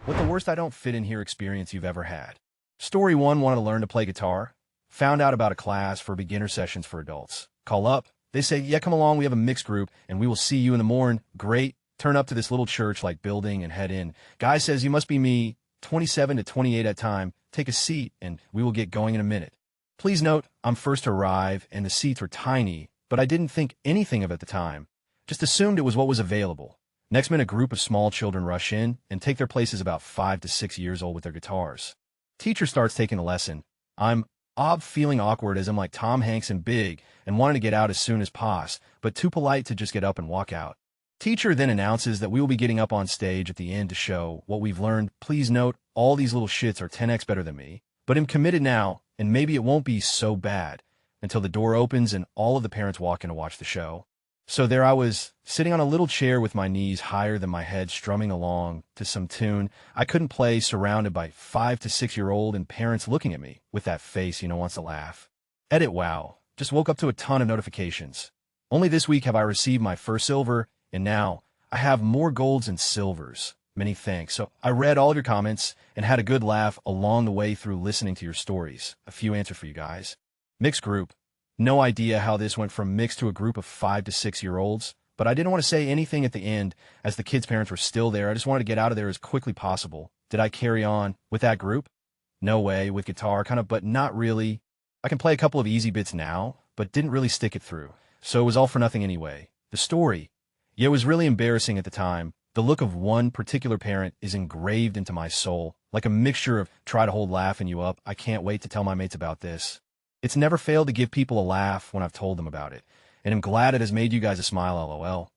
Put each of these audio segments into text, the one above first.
What the worst I don't fit in here experience you've ever had. Story 1, wanted to learn to play guitar. Found out about a class for beginner sessions for adults. Call up. They say, yeah, come along, we have a mixed group, and we will see you in the morning. Great. Turn up to this little church-like building and head in. Guy says, you must be me, 27 to 28 at time. Take a seat, and we will get going in a minute. Please note, I'm first to arrive, and the seats were tiny, but I didn't think anything of it at the time. Just assumed it was what was available. Next minute, a group of small children rush in and take their places about 5 to 6 years old with their guitars. Teacher starts taking a lesson. I'm feeling awkward as I'm like Tom Hanks in Big and wanting to get out as soon as pos, but too polite to just get up and walk out. Teacher then announces that we will be getting up on stage at the end to show what we've learned. Please note, all these little shits are 10x better than me, but I'm committed now, and maybe it won't be so bad until the door opens and all of the parents walk in to watch the show. So there I was, sitting on a little chair with my knees higher than my head, strumming along to some tune I couldn't play, surrounded by 5 to 6 year old and parents looking at me with that face, wants to laugh. Edit, wow. Just woke up to a ton of notifications. Only this week have I received my first silver, and now I have more golds and silvers. Many thanks. So I read all of your comments and had a good laugh along the way through listening to your stories. A few answers for you guys. Mixed group. No idea how this went from mixed to a group of 5 to 6 year olds, but I didn't want to say anything at the end as the kids' parents were still there. I just wanted to get out of there as quickly possible. Did I carry on with that group? No way, with guitar, kind of, but not really. I can play a couple of easy bits now, but didn't really stick it through. So it was all for nothing anyway. The story. Yeah, it was really embarrassing at the time. The look of one particular parent is engraved into my soul, like a mixture of try to hold laughing you up. I can't wait to tell my mates about this. It's never failed to give people a laugh when I've told them about it, and I'm glad it has made you guys a smile, lol.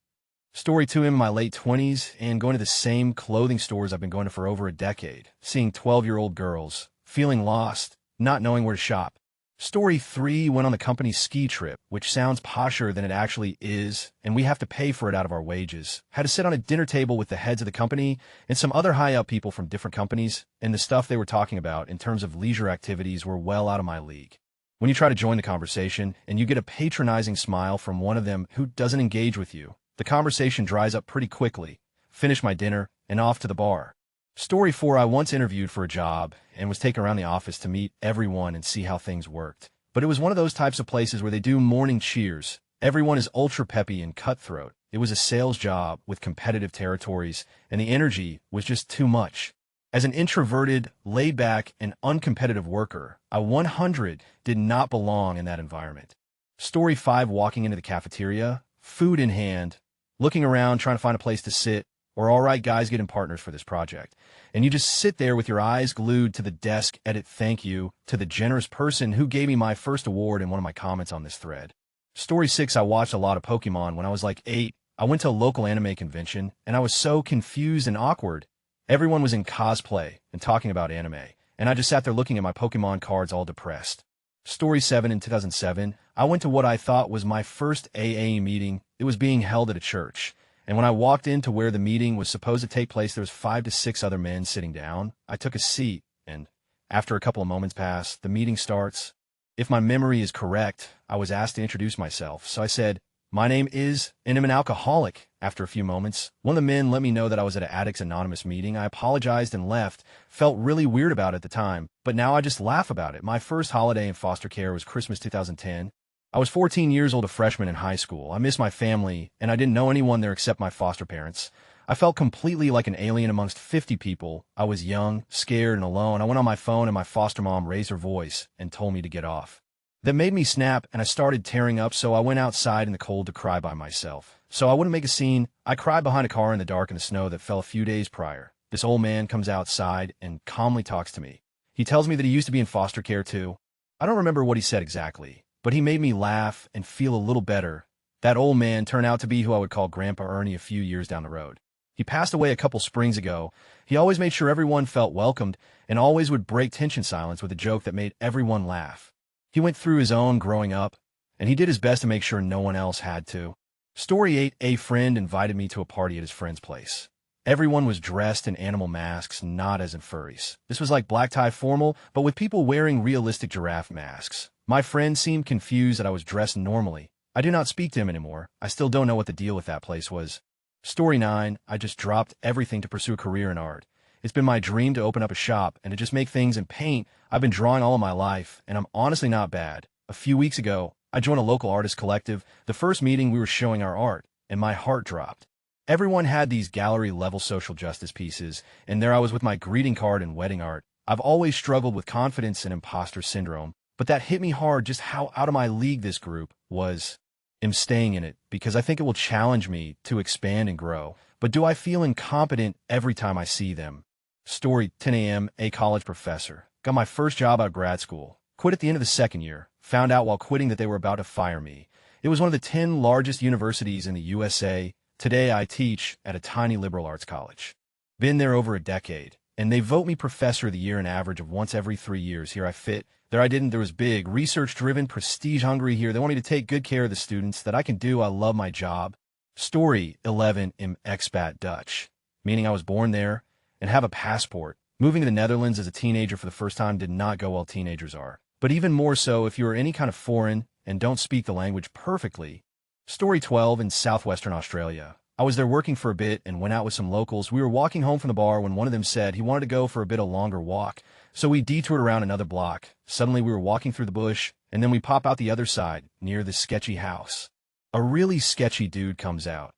Story 2, I'm in my late 20s and going to the same clothing stores I've been going to for over a decade, seeing 12-year-old girls, feeling lost, not knowing where to shop. Story 3, went on the company's ski trip, which sounds posher than it actually is, and we have to pay for it out of our wages. Had to sit on a dinner table with the heads of the company and some other high-up people from different companies, and the stuff they were talking about in terms of leisure activities were well out of my league. When you try to join the conversation and you get a patronizing smile from one of them who doesn't engage with you, the conversation dries up pretty quickly. Finish my dinner and off to the bar. Story 4, I once interviewed for a job and was taken around the office to meet everyone and see how things worked. But it was one of those types of places where they do morning cheers. Everyone is ultra peppy and cutthroat. It was a sales job with competitive territories, and the energy was just too much. As an introverted, laid-back, and uncompetitive worker, I 100 did not belong in that environment. Story 5, walking into the cafeteria, food in hand, looking around, trying to find a place to sit, or all right, guys, getting partners for this project. And you just sit there with your eyes glued to the desk. Edit, thank you to the generous person who gave me my first award in one of my comments on this thread. Story 6, I watched a lot of Pokemon when I was like 8. I went to a local anime convention, and I was so confused and awkward. Everyone was in cosplay and talking about anime, and I just sat there looking at my Pokemon cards all depressed. Story 7, in 2007, I went to what I thought was my first AA meeting. It was being held at a church, and when I walked into where the meeting was supposed to take place, there was 5 to 6 other men sitting down. I took a seat, and after a couple of moments pass, the meeting starts. If my memory is correct, I was asked to introduce myself, so I said, my name is, and I'm an alcoholic. After a few moments, one of the men let me know that I was at an Addicts Anonymous meeting. I apologized and left. Felt really weird about it at the time, but now I just laugh about it. My first holiday in foster care was Christmas 2010. I was 14 years old, a freshman in high school. I missed my family, and I didn't know anyone there except my foster parents. I felt completely like an alien amongst 50 people. I was young, scared, and alone. I went on my phone, and my foster mom raised her voice and told me to get off. That made me snap, and I started tearing up, so I went outside in the cold to cry by myself. So I wouldn't make a scene. I cried behind a car in the dark in the snow that fell a few days prior. This old man comes outside and calmly talks to me. He tells me that he used to be in foster care too. I don't remember what he said exactly, but he made me laugh and feel a little better. That old man turned out to be who I would call Grandpa Ernie a few years down the road. He passed away a couple springs ago. He always made sure everyone felt welcomed and always would break tension silence with a joke that made everyone laugh. He went through his own growing up, and he did his best to make sure no one else had to. Story 8, a friend invited me to a party at his friend's place. Everyone was dressed in animal masks, not as in furries. This was like black tie formal, but with people wearing realistic giraffe masks. My friend seemed confused that I was dressed normally. I do not speak to him anymore. I still don't know what the deal with that place was. Story 9, I just dropped everything to pursue a career in art. It's been my dream to open up a shop and to just make things and paint. I've been drawing all of my life, and I'm honestly not bad. A few weeks ago, I joined a local artist collective. The first meeting, we were showing our art, and my heart dropped. Everyone had these gallery-level social justice pieces, and there I was with my greeting card and wedding art. I've always struggled with confidence and imposter syndrome, but that hit me hard just how out of my league this group was. I'm staying in it because I think it will challenge me to expand and grow. But do I feel incompetent every time I see them? Story 10 a.m. A college professor. Got my first job out of grad school. Quit at the end of the second year. Found out while quitting that they were about to fire me. It was one of the 10 largest universities in the USA. Today I teach at a tiny liberal arts college. Been there over a decade. And they vote me Professor of the Year an average of once every 3 years. Here I fit. There I didn't. There was big, research-driven, prestige-hungry here. They want me to take good care of the students. That I can do. I love my job. Story 11. Am expat Dutch. Meaning I was born there and have a passport. Moving to the Netherlands as a teenager for the first time did not go well. Teenagers are. But even more so if you are any kind of foreign and don't speak the language perfectly. Story 12. In southwestern Australia. I was there working for a bit and went out with some locals. We were walking home from the bar when one of them said he wanted to go for a bit of longer walk. So we detoured around another block. Suddenly we were walking through the bush, and then we pop out the other side, near this sketchy house. A really sketchy dude comes out,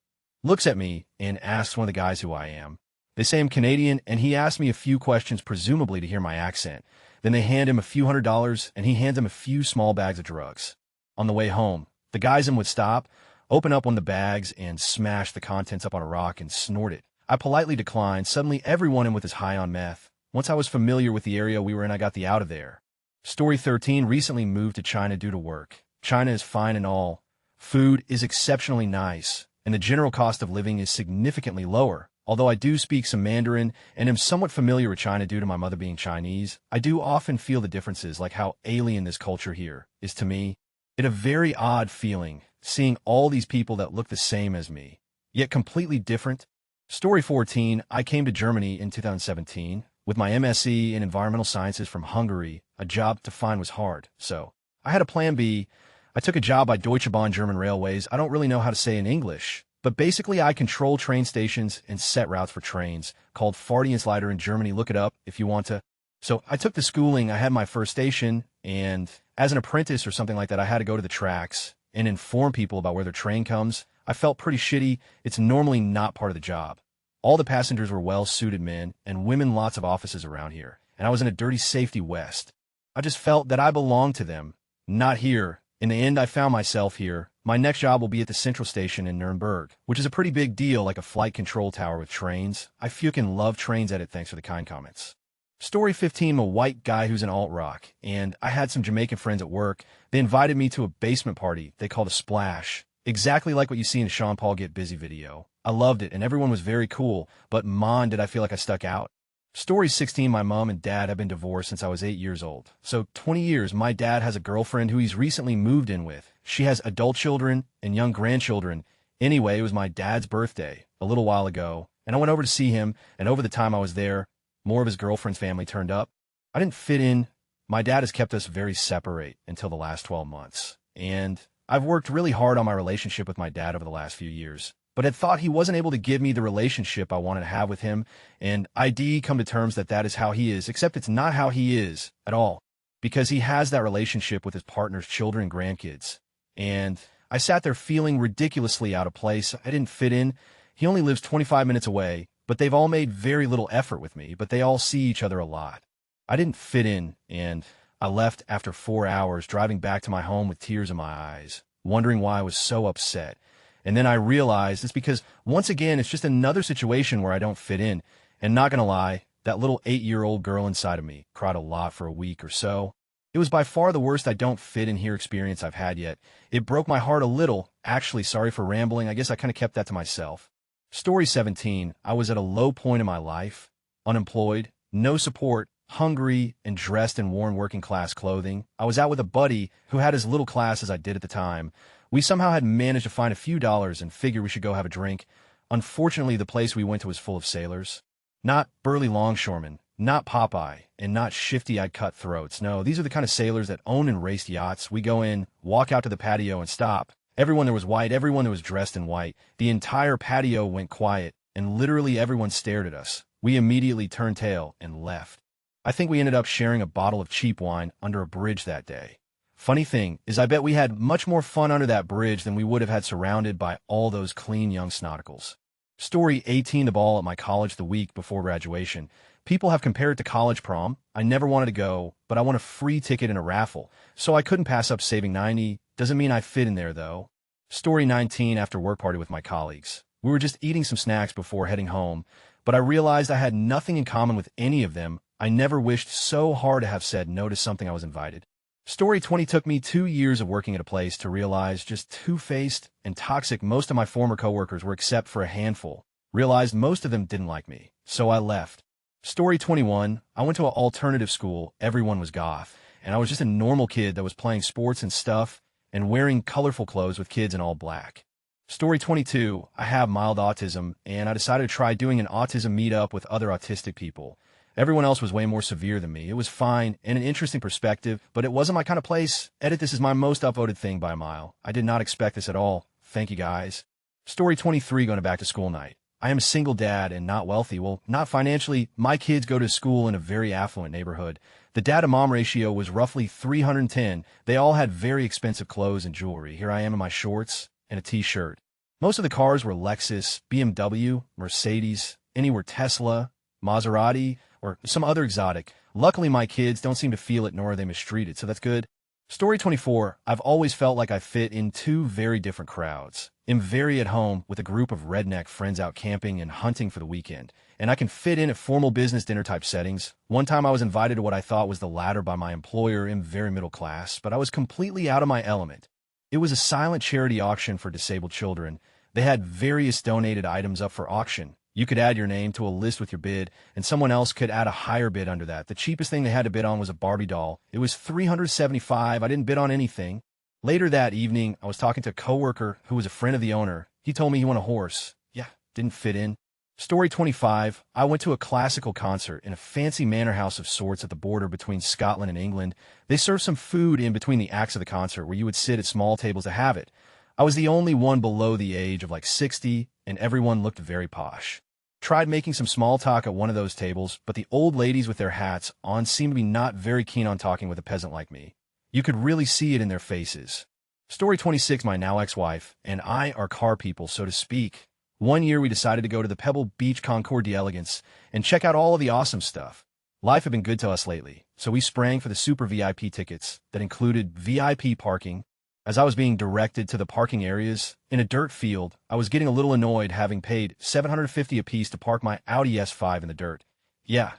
looks at me, and asks one of the guys who I am. They say I'm Canadian, and he asks me a few questions, presumably to hear my accent. Then they hand him a few $100s, and he hands him a few small bags of drugs. On the way home, the guys in would stop, open up one of the bags, and smash the contents up on a rock and snort it. I politely declined. Suddenly, everyone in with is high on meth. Once I was familiar with the area we were in, I got the out of there. Story 13. Recently moved to China due to work. China is fine and all. Food is exceptionally nice, and the general cost of living is significantly lower. Although I do speak some Mandarin and am somewhat familiar with China due to my mother being Chinese, I do often feel the differences, like how alien this culture here is to me. It's a very odd feeling, seeing all these people that look the same as me, yet completely different. Story 14. I came to Germany in 2017 with my MSc in environmental sciences from Hungary. A job to find was hard, so I had a plan B. I took a job by Deutsche Bahn German Railways. I don't really know how to say in English, but basically I control train stations and set routes for trains, called Fahrdienstleiter in Germany. Look it up if you want to. So I took the schooling. I had my first station, and as an apprentice or something like that, I had to go to the tracks and inform people about where their train comes. I felt pretty shitty. It's normally not part of the job. All the passengers were well-suited men and women, lots of offices around here, and I was in a dirty safety west. I just felt that I belonged to them, not here. In the end, I found myself here. My next job will be at the Central Station in Nuremberg, which is a pretty big deal, like a flight control tower with trains. I fucking love trains. Edit. Thanks for the kind comments. Story 15. I'm a white guy who's in alt-rock, and I had some Jamaican friends at work. They invited me to a basement party they called a splash, exactly like what you see in a Sean Paul Get Busy video. I loved it, and everyone was very cool, but man, did I feel like I stuck out. Story 16. My mom and dad have been divorced since I was 8 years old. So 20 years. My dad has a girlfriend who he's recently moved in with. She has adult children and young grandchildren. Anyway, it was my dad's birthday a little while ago, and I went over to see him, and over the time I was there, more of his girlfriend's family turned up. I didn't fit in. My dad has kept us very separate until the last 12 months, and I've worked really hard on my relationship with my dad over the last few years, but had thought he wasn't able to give me the relationship I wanted to have with him, and I'd come to terms that that is how he is, except it's not how he is at all, because he has that relationship with his partner's children and grandkids. And I sat there feeling ridiculously out of place. I didn't fit in. He only lives 25 minutes away, but they've all made very little effort with me, but they all see each other a lot. I didn't fit in, and I left after 4 hours, driving back to my home with tears in my eyes, wondering why I was so upset. And then I realized it's because, once again, it's just another situation where I don't fit in. And not gonna lie, that little 8-year-old girl inside of me cried a lot for a week or so. It was by far the worst I don't fit in here experience I've had yet. It broke my heart a little. Actually, sorry for rambling. I guess I kind of kept that to myself. Story 17. I was at a low point in my life. Unemployed, no support, hungry, and dressed in worn working-class clothing. I was out with a buddy who had as little class as I did at the time. We somehow had managed to find a few dollars and figured we should go have a drink. Unfortunately, the place we went to was full of sailors. Not burly longshoremen, not Popeye, and not shifty-eyed cutthroats. No, these are the kind of sailors that own and race yachts. We go in, walk out to the patio, and stop. Everyone there was white, everyone there was dressed in white. The entire patio went quiet, and literally everyone stared at us. We immediately turned tail and left. I think we ended up sharing a bottle of cheap wine under a bridge that day. Funny thing is I bet we had much more fun under that bridge than we would have had surrounded by all those clean young snauticals. Story 18. The ball at my college the week before graduation. People have compared it to college prom. I never wanted to go, but I won a free ticket in a raffle, so I couldn't pass up saving 90. Doesn't mean I fit in there, though. Story 19. After work party with my colleagues. We were just eating some snacks before heading home, but I realized I had nothing in common with any of them. I never wished so hard to have said no to something I was invited. Story 20. Took me 2 years of working at a place to realize just two-faced and toxic most of my former coworkers were, except for a handful. Realized most of them didn't like me, so I left. Story 21. I went to an alternative school. Everyone was goth, and I was just a normal kid that was playing sports and stuff and wearing colorful clothes with kids in all black. Story 22. I have mild autism, and I decided to try doing an autism meetup with other autistic people. Everyone else was way more severe than me. It was fine and an interesting perspective, but it wasn't my kind of place. Edit, this is my most upvoted thing by a mile. I did not expect this at all. Thank you, guys. Story 23. Going to back to school night. I am a single dad and not wealthy. Well, not financially. My kids go to school in a very affluent neighborhood. The dad-to-mom ratio was roughly 310. They all had very expensive clothes and jewelry. Here I am in my shorts and a t-shirt. Most of the cars were Lexus, BMW, Mercedes. Any were Tesla, Maserati, or some other exotic. Luckily, my kids don't seem to feel it, nor are they mistreated, so that's good. Story 24. I've always felt like I fit in two very different crowds. I'm very at home with a group of redneck friends out camping and hunting for the weekend, and I can fit in at formal business dinner type settings. One time I was invited to what I thought was the latter by my employer. I'm very middle class, but I was completely out of my element. It was a silent charity auction for disabled children. They had various donated items up for auction. You could add your name to a list with your bid, and someone else could add a higher bid under that. The cheapest thing they had to bid on was a Barbie doll. It was $375. I didn't bid on anything. Later that evening, I was talking to a coworker who was a friend of the owner. He told me he wanted a horse. Yeah, didn't fit in. Story 25. I went to a classical concert in a fancy manor house of sorts at the border between Scotland and England. They served some food in between the acts of the concert where you would sit at small tables to have it. I was the only one below the age of like 60, and everyone looked very posh. Tried making some small talk at one of those tables, but the old ladies with their hats on seemed to be not very keen on talking with a peasant like me. You could really see it in their faces. Story 26. My now ex-wife and I are car people, so to speak. One year we decided to go to the Pebble Beach Concours d'Elegance and check out all of the awesome stuff. Life had been good to us lately, so we sprang for the super VIP tickets that included VIP parking. As I was being directed to the parking areas in a dirt field, I was getting a little annoyed having paid $750 apiece to park my Audi S5 in the dirt. Yeah,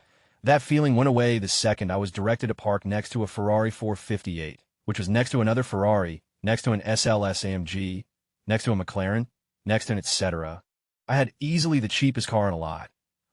that feeling went away the second I was directed to park next to a Ferrari 458, which was next to another Ferrari, next to an SLS AMG, next to a McLaren, next to an etc. I had easily the cheapest car in a lot.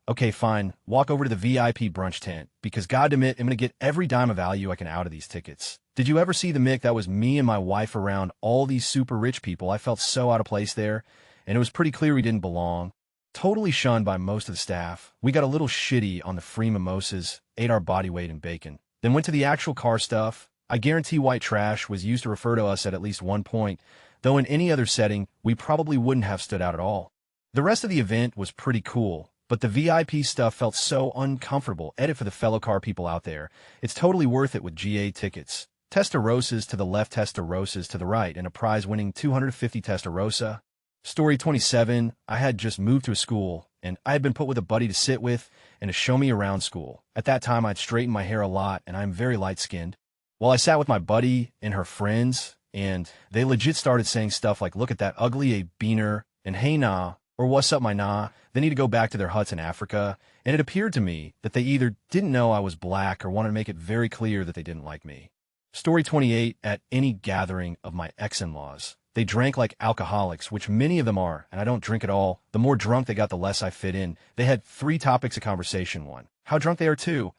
Okay, fine, walk over to the VIP brunch tent, because goddamn it, I'm going to get every dime of value I can out of these tickets. Did you ever see the Mick that was me and my wife around all these super rich people? I felt so out of place there, and it was pretty clear we didn't belong. Totally shunned by most of the staff. We got a little shitty on the free mimosas, ate our body weight in bacon, then went to the actual car stuff. I guarantee white trash was used to refer to us at least one point, though in any other setting, we probably wouldn't have stood out at all. The rest of the event was pretty cool, but the VIP stuff felt so uncomfortable. Edit for the fellow car people out there. It's totally worth it with GA tickets. Testarossas to the left, Testarossas to the right, and a prize-winning 250 Testarossa. Story 27. I had just moved to a school, and I had been put with a buddy to sit with and to show me around school. At that time, I'd straightened my hair a lot, and I'm very light-skinned. Well, I sat with my buddy and her friends, and they legit started saying stuff like, look at that ugly a beaner, and hey nah, or what's up my nah. They need to go back to their huts in Africa, and it appeared to me that they either didn't know I was black or wanted to make it very clear that they didn't like me. Story 28. At any gathering of my ex-in-laws, they drank like alcoholics, which many of them are, and I don't drink at all. The more drunk they got, the less I fit in. They had 3 topics of conversation. 1, how drunk they are. 2,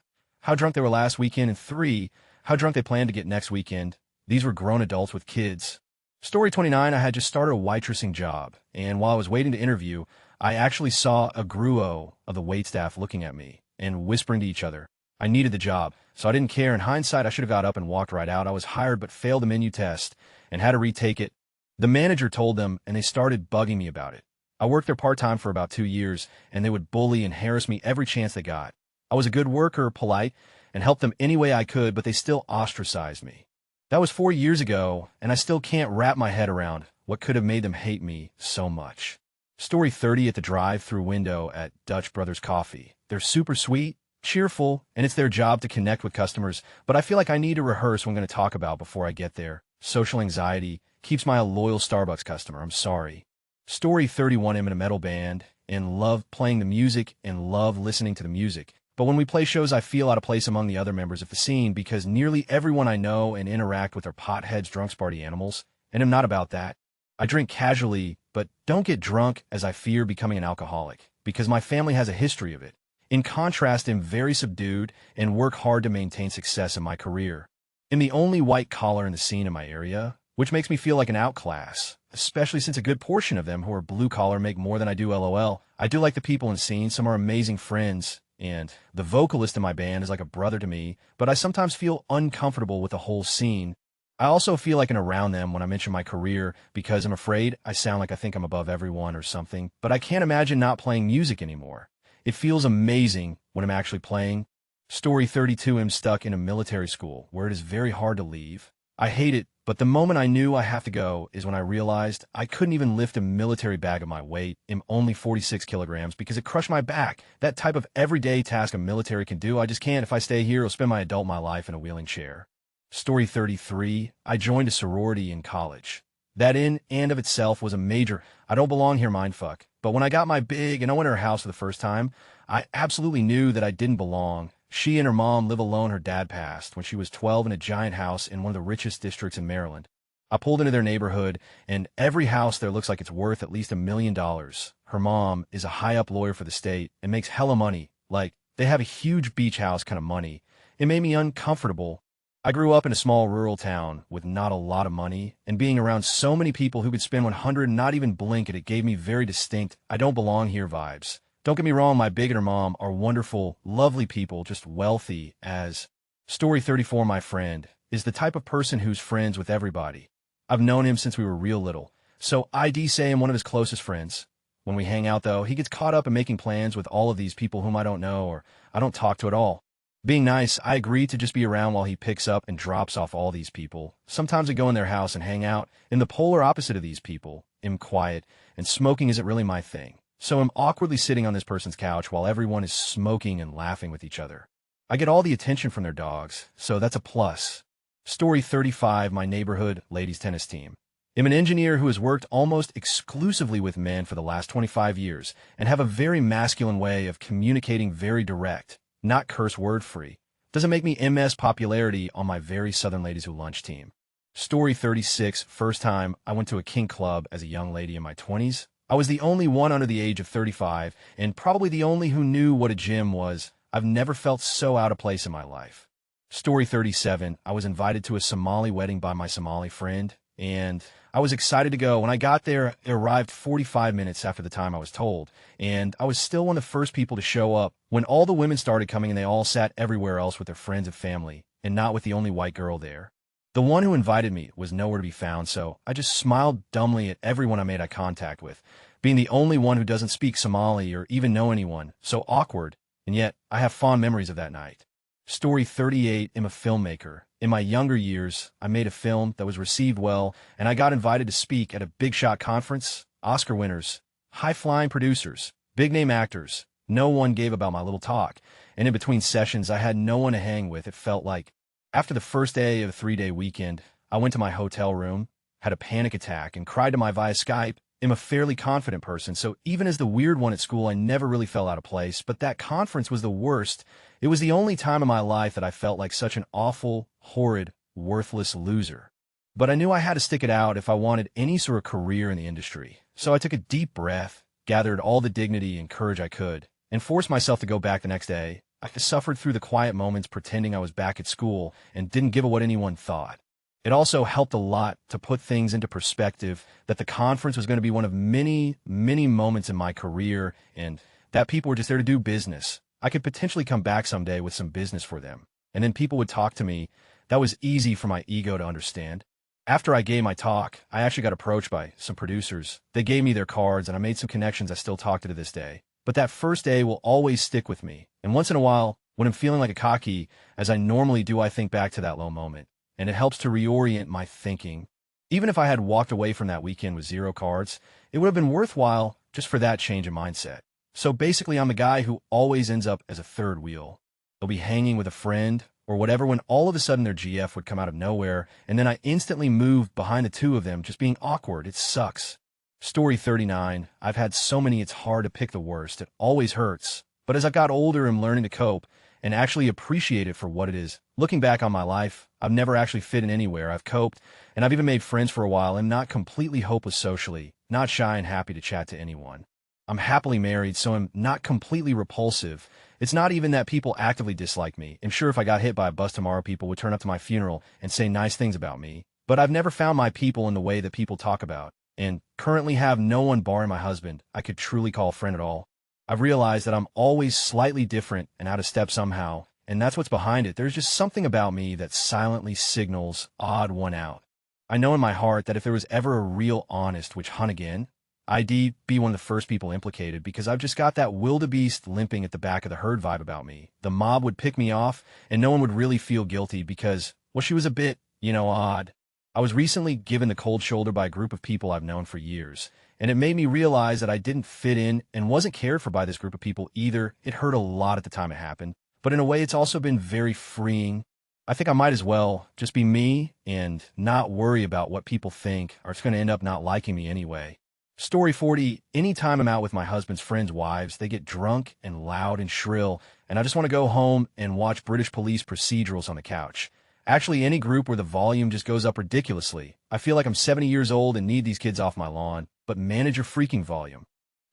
how drunk they were last weekend. And 3, how drunk they plan to get next weekend. These were grown adults with kids. Story 29. I had just started a waitressing job, and while I was waiting to interview, I actually saw a gruo of the waitstaff looking at me and whispering to each other. I needed the job, so I didn't care. In hindsight, I should have got up and walked right out. I was hired but failed the menu test and had to retake it. The manager told them, and they started bugging me about it. I worked there part-time for about 2 years, and they would bully and harass me every chance they got. I was a good worker, polite, and helped them any way I could, but they still ostracized me. That was 4 years ago, and I still can't wrap my head around what could have made them hate me so much. Story 30 at the drive-through window at Dutch Brothers Coffee. They're super sweet, cheerful, and it's their job to connect with customers, but I feel like I need to rehearse what I'm going to talk about before I get there. Social anxiety keeps my loyal Starbucks customer. I'm sorry. Story 31, I'm in a metal band and love playing the music and love listening to the music. But when we play shows, I feel out of place among the other members of the scene because nearly everyone I know and interact with are potheads, drunks, party animals, and I'm not about that. I drink casually, but don't get drunk as I fear becoming an alcoholic because my family has a history of it. In contrast, I'm very subdued and work hard to maintain success in my career. I'm the only white collar in the scene in my area, which makes me feel like an outclass, especially since a good portion of them who are blue collar make more than I do LOL. I do like the people in the scene, some are amazing friends, and the vocalist in my band is like a brother to me, but I sometimes feel uncomfortable with the whole scene. I also feel like I'm around them when I mention my career because I'm afraid I sound like I think I'm above everyone or something, but I can't imagine not playing music anymore. It feels amazing when I'm actually playing. Story 32, I'm stuck in a military school where it is very hard to leave. I hate it, but the moment I knew I have to go is when I realized I couldn't even lift a military bag of my weight. I'm only 46 kilograms because it crushed my back. That type of everyday task a military can do, I just can't. If I stay here, I'll spend my adult my life in a wheeling chair. Story 33, I joined a sorority in college. That in and of itself was a major, I don't belong here mindfuck. But when I got my big and I went to her house for the first time, I absolutely knew that I didn't belong. She and her mom live alone. Her dad passed when she was 12 in a giant house in one of the richest districts in Maryland. I pulled into their neighborhood, and every house there looks like it's worth at least $1 million. Her mom is a high-up lawyer for the state and makes hella money. Like, they have a huge beach house kind of money. It made me uncomfortable. I grew up in a small rural town with not a lot of money, and being around so many people who could spend 100 and not even blink at it gave me very distinct, I don't belong here vibes. Don't get me wrong, my big and her mom are wonderful, lovely people, just wealthy as. Story 34, my friend, is the type of person who's friends with everybody. I've known him since we were real little, so I'd say I'm one of his closest friends. When we hang out, though, he gets caught up in making plans with all of these people whom I don't know or I don't talk to at all. Being nice, I agree to just be around while he picks up and drops off all these people. Sometimes I go in their house and hang out. In the polar opposite of these people, I'm quiet, and smoking isn't really my thing. So I'm awkwardly sitting on this person's couch while everyone is smoking and laughing with each other. I get all the attention from their dogs, so that's a plus. Story 35, my neighborhood ladies tennis team. I'm an engineer who has worked almost exclusively with men for the last 25 years and have a very masculine way of communicating, very direct, not curse word free. Doesn't make me MS popularity on my very Southern Ladies Who Lunch team. Story 36, first time I went to a kink club as a young lady in my 20s. I was the only one under the age of 35 and probably the only who knew what a gym was. I've never felt so out of place in my life. Story 37, I was invited to a Somali wedding by my Somali friend, and I was excited to go. When I got there, it arrived 45 minutes after the time I was told, and I was still one of the first people to show up when all the women started coming and they all sat everywhere else with their friends and family, and not with the only white girl there. The one who invited me was nowhere to be found, so I just smiled dumbly at everyone I made eye contact with, being the only one who doesn't speak Somali or even know anyone, so awkward, and yet I have fond memories of that night. Story 38, I'm a filmmaker. In my younger years, I made a film that was received well, and I got invited to speak at a big shot conference. Oscar winners, high-flying producers, big-name actors. No one gave about my little talk, and in between sessions, I had no one to hang with, it felt like. After the first day of a 3-day weekend, I went to my hotel room, had a panic attack, and cried to my via Skype. I'm a fairly confident person, so even as the weird one at school, I never really felt out of place, but that conference was the worst. It was the only time in my life that I felt like such an awful, horrid, worthless loser. But I knew I had to stick it out if I wanted any sort of career in the industry. So I took a deep breath, gathered all the dignity and courage I could, and forced myself to go back the next day. I suffered through the quiet moments pretending I was back at school and didn't give a what anyone thought. It also helped a lot to put things into perspective that the conference was going to be one of many, many moments in my career and that people were just there to do business. I could potentially come back someday with some business for them. And then people would talk to me. That was easy for my ego to understand. After I gave my talk, I actually got approached by some producers. They gave me their cards, and I made some connections I still talk to this day. But that first day will always stick with me. And once in a while, when I'm feeling like a cocky, as I normally do, I think back to that low moment. And it helps to reorient my thinking. Even if I had walked away from that weekend with 0 cards, it would have been worthwhile just for that change in mindset. So basically, I'm the guy who always ends up as a third wheel. They'll be hanging with a friend or whatever when all of a sudden their GF would come out of nowhere, and then I instantly moved behind the two of them, just being awkward. It sucks. Story 39. I've had so many it's hard to pick the worst. It always hurts. But as I got older, I'm learning to cope and actually appreciate it for what it is. Looking back on my life, I've never actually fit in anywhere. I've coped, and I've even made friends for a while. I'm not completely hopeless socially, not shy and happy to chat to anyone. I'm happily married, so I'm not completely repulsive. It's not even that people actively dislike me. I'm sure if I got hit by a bus tomorrow, people would turn up to my funeral and say nice things about me. But I've never found my people in the way that people talk about, and currently have no one barring my husband I could truly call a friend at all. I've realized that I'm always slightly different and out of step somehow, and that's what's behind it. There's just something about me that silently signals odd one out. I know in my heart that if there was ever a real honest witch hunt again, I'd be one of the first people implicated, because I've just got that wildebeest limping at the back of the herd vibe about me. The mob would pick me off, and no one would really feel guilty because, well, she was a bit, odd. I was recently given the cold shoulder by a group of people I've known for years, and it made me realize that I didn't fit in and wasn't cared for by this group of people either. It hurt a lot at the time it happened, but in a way it's also been very freeing. I think I might as well just be me and not worry about what people think, or it's going to end up not liking me anyway. Story 40. Anytime I'm out with my husband's friends' wives, they get drunk and loud and shrill, and I just want to go home and watch British police procedurals on the couch. Actually, any group where the volume just goes up ridiculously. I feel like I'm 70 years old and need these kids off my lawn, but manage your freaking volume.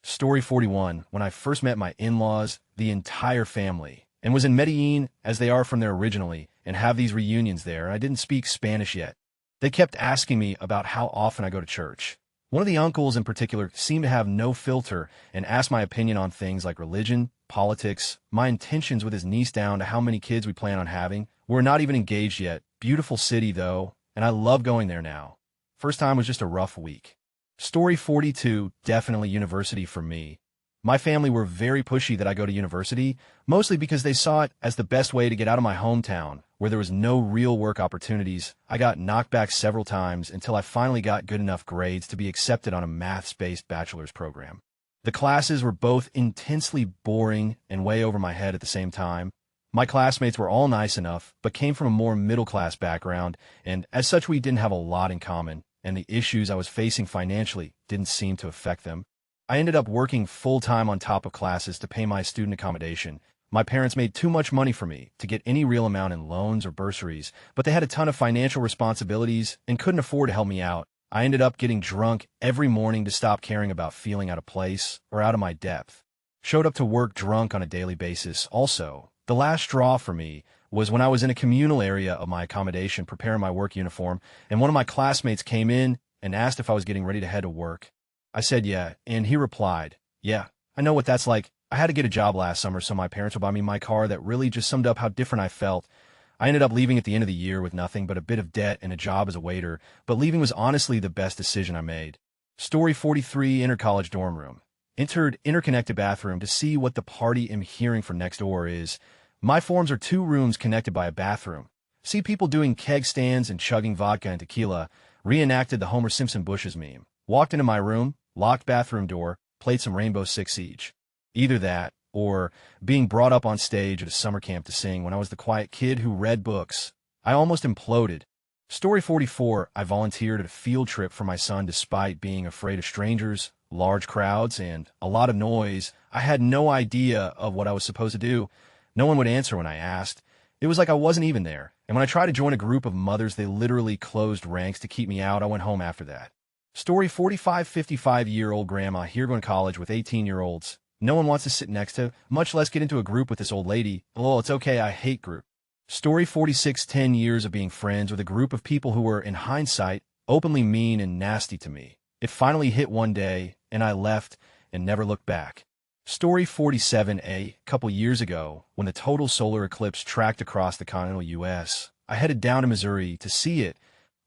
Story 41. When I first met my in-laws, the entire family, and was in Medellin, as they are from there originally, and have these reunions there, I didn't speak Spanish yet. They kept asking me about how often I go to church. One of the uncles in particular seemed to have no filter and asked my opinion on things like religion, politics, my intentions with his niece down to how many kids we plan on having. We're not even engaged yet. Beautiful city, though, and I love going there now. First time was just a rough week. Story 42, definitely university for me. My family were very pushy that I go to university, mostly because they saw it as the best way to get out of my hometown, where there was no real work opportunities. I got knocked back several times until I finally got good enough grades to be accepted on a maths-based bachelor's program. The classes were both intensely boring and way over my head at the same time. My classmates were all nice enough, but came from a more middle-class background, and as such we didn't have a lot in common, and the issues I was facing financially didn't seem to affect them. I ended up working full-time on top of classes to pay my student accommodation. My parents made too much money for me to get any real amount in loans or bursaries, but they had a ton of financial responsibilities and couldn't afford to help me out. I ended up getting drunk every morning to stop caring about feeling out of place or out of my depth. Showed up to work drunk on a daily basis also. The last straw for me was when I was in a communal area of my accommodation preparing my work uniform, and one of my classmates came in and asked if I was getting ready to head to work. I said yeah, and he replied, "Yeah, I know what that's like. I had to get a job last summer, so my parents would buy me my car." That really just summed up how different I felt. I ended up leaving at the end of the year with nothing but a bit of debt and a job as a waiter, but leaving was honestly the best decision I made. Story 43, intercollege dorm room. Entered interconnected bathroom to see what the party I'm hearing from next door is. My forms are 2 rooms connected by a bathroom. See people doing keg stands and chugging vodka and tequila. Reenacted the Homer Simpson bushes meme. Walked into my room, locked bathroom door, played some Rainbow Six Siege. Either that, or being brought up on stage at a summer camp to sing when I was the quiet kid who read books. I almost imploded. Story 44, I volunteered at a field trip for my son despite being afraid of strangers, large crowds, and a lot of noise. I had no idea of what I was supposed to do. No one would answer when I asked. It was like I wasn't even there. And when I tried to join a group of mothers, they literally closed ranks to keep me out. I went home after that. Story 45, 55-year-old grandma here going to college with 18-year-olds. No one wants to sit next to, much less get into a group with this old lady. Oh, it's okay, I hate group. Story 46, 10 years of being friends with a group of people who were, in hindsight, openly mean and nasty to me. It finally hit one day, and I left and never looked back. Story 47, a couple years ago, when the total solar eclipse tracked across the continental U.S., I headed down to Missouri to see it.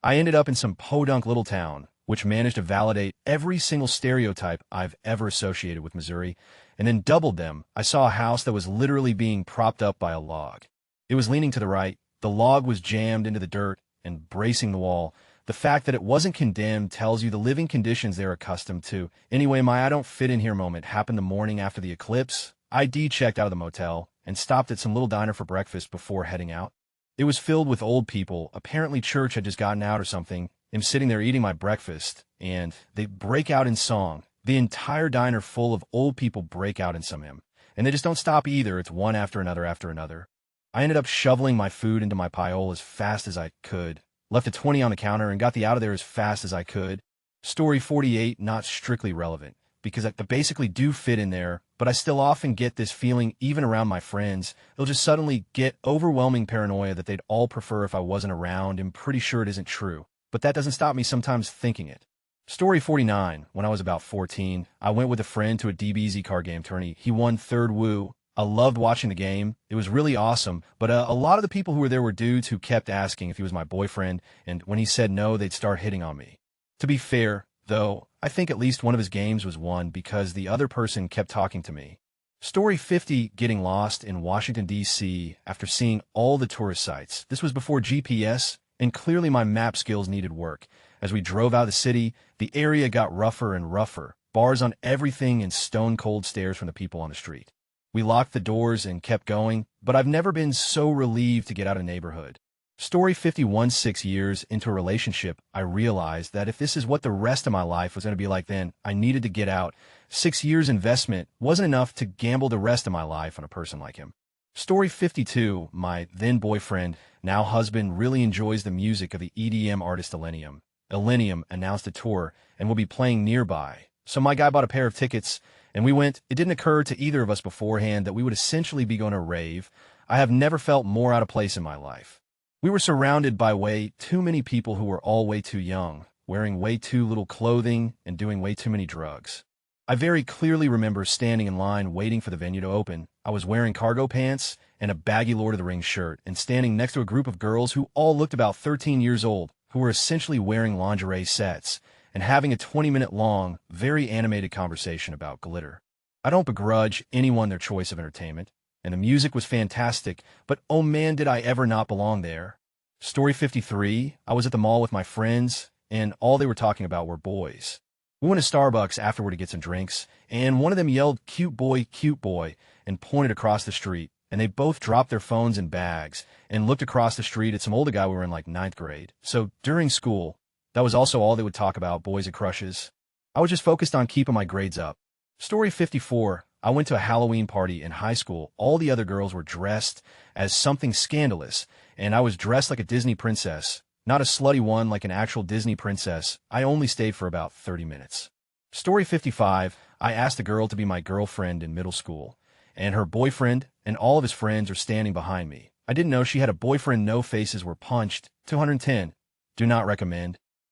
I ended up in some podunk little town, which managed to validate every single stereotype I've ever associated with Missouri, and then doubled them. I saw a house that was literally being propped up by a log. It was leaning to the right, the log was jammed into the dirt and bracing the wall. The fact that it wasn't condemned tells you the living conditions they're accustomed to. Anyway, my I don't fit in here moment happened the morning after the eclipse. ID checked out of the motel and stopped at some little diner for breakfast before heading out. It was filled with old people. Apparently church had just gotten out or something. I'm sitting there eating my breakfast, and they break out in song. The entire diner full of old people break out in some hymn. And they just don't stop either. It's one after another after another. I ended up shoveling my food into my pile as fast as I could, left a 20 on the counter, and got the out of there as fast as I could. Story 48, not strictly relevant, because I basically do fit in there, but I still often get this feeling even around my friends. They'll just suddenly get overwhelming paranoia that they'd all prefer if I wasn't around. I'm pretty sure it isn't true, but that doesn't stop me sometimes thinking it. Story 49, when I was about 14, I went with a friend to a DBZ card game tourney. He won third woo. I loved watching the game. It was really awesome, but a lot of the people who were there were dudes who kept asking if he was my boyfriend, and when he said no, they'd start hitting on me. To be fair, though, I think at least one of his games was won because the other person kept talking to me. Story 50, getting lost in Washington, D.C. after seeing all the tourist sites. This was before GPS, and clearly my map skills needed work. As we drove out of the city, the area got rougher and rougher. Bars on everything and stone-cold stares from the people on the street. We locked the doors and kept going, but I've never been so relieved to get out of the neighborhood. Story 51, 6 years into a relationship, I realized that if this is what the rest of my life was going to be like, then I needed to get out. 6 years investment wasn't enough to gamble the rest of my life on a person like him. Story 52, my then boyfriend, now husband, really enjoys the music of the EDM artist Millennium. Millennium announced a tour and will be playing nearby. So my guy bought a pair of tickets, and we went. It didn't occur to either of us beforehand that we would essentially be going to rave. I have never felt more out of place in my life. We were surrounded by way too many people who were all way too young, wearing way too little clothing, and doing way too many drugs. I very clearly remember standing in line waiting for the venue to open. I was wearing cargo pants and a baggy Lord of the Rings shirt, and standing next to a group of girls who all looked about 13 years old, who were essentially wearing lingerie sets, and having a 20-minute long, very animated conversation about glitter. I don't begrudge anyone their choice of entertainment, and the music was fantastic, but oh man, did I ever not belong there. Story 53, I was at the mall with my friends, and all they were talking about were boys. We went to Starbucks afterward to get some drinks, and one of them yelled, cute boy, and pointed across the street, and they both dropped their phones and bags and looked across the street at some older guy we were in like 9th grade. So during school, that was also all they would talk about, boys and crushes. I was just focused on keeping my grades up. Story 54, I went to a Halloween party in high school. All the other girls were dressed as something scandalous, and I was dressed like a Disney princess. Not a slutty one like an actual Disney princess. I only stayed for about 30 minutes. Story 55, I asked a girl to be my girlfriend in middle school, and her boyfriend and all of his friends are standing behind me. I didn't know she had a boyfriend. No faces were punched. 210. Do not recommend.